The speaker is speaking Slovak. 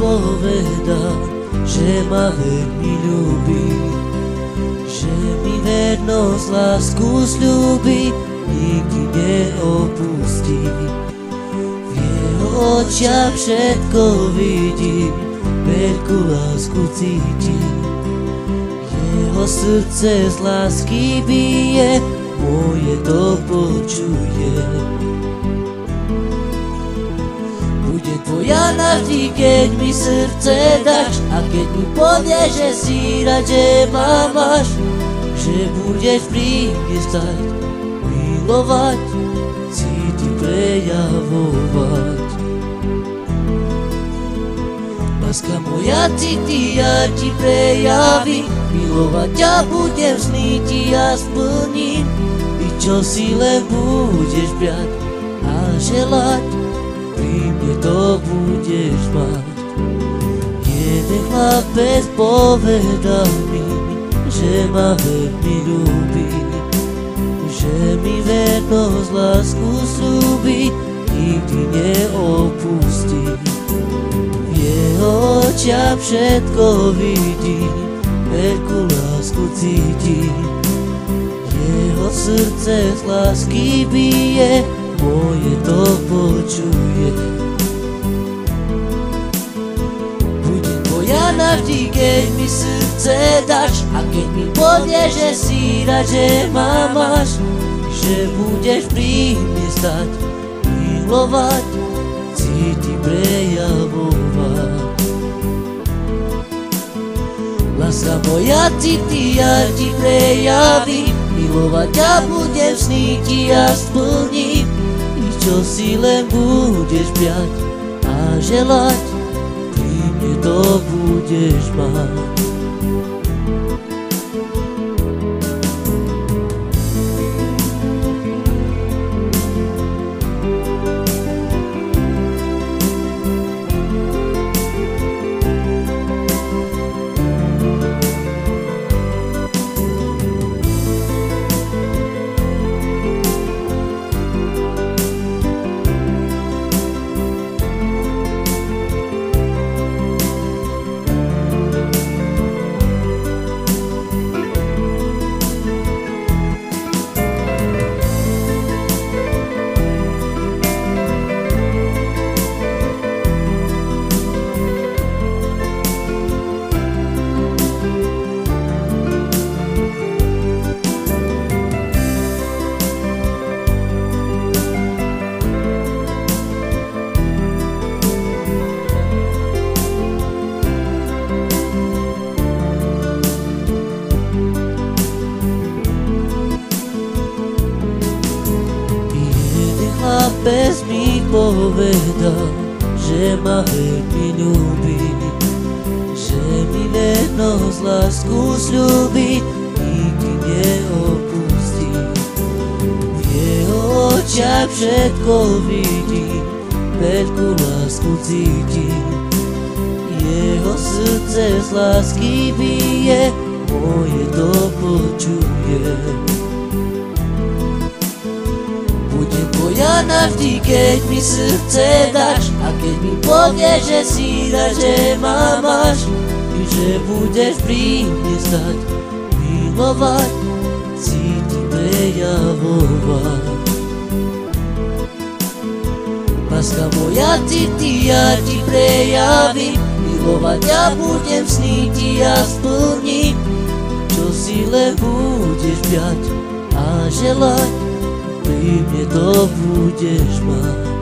povedal, že ma veľmi ľúbi, že mi vernosť, lásku sľúbi, nikdy neopustí. V jeho očiach všetko vidím, veľkú lásku cítim. Jeho srdce z lásky bije, moje to počuje. Bude tvoja navždy, keď mi srdce dáš, a keď mi povieš, že si rád, že ma máš, že budeš pri mne stať, milovať, cítiť, prejavovať. Láska moja, cíti, ja ti prejavím, milovať ťa budem, sny ti ja splním. I čo si len budeš brať a želať, pri mne to budeš mať. Jeden chlapec povedal mi, že ma veľmi ľúbi, že mi vernosť, lásku sľúbi, nikdy neopustí. V jeho očiach všetko vidím, veľkú lásku cítim. Jeho srdce z lásky bije, moje to počuje. Budem tvoja navždy, keď mi srdce dáš, a keď mi povieš, že si rád, že ma máš, že budeš pri mne stať, milovať, cítiť, prejavovať. Láska moja, cíti, ja ti prejavím, milovať ťa budem, sny ti ja splním. I čo si len budeš brať a želať, pri mne to budeš mať. Chlapec mi povedal, že ma veľmi ľúbi, že mi vernosť, lásku sľúbi, nikdy neopustí. V jeho očiach všetko vidím, veľkú lásku cítim. Jeho srdce z lásky bije, moje to počuje. Budem tvoja navždy, keď mi srdce dáš, a keď mi povieš, že si rád, že ma máš, i že budeš pri mne stať, milovať, cítiť, prejavovať. Láska moja, cíti, ja ti prejavím, milovať ťa budem, sny ti ja splním. Čo si len budeš brať a želať, pri mne to budeš mať.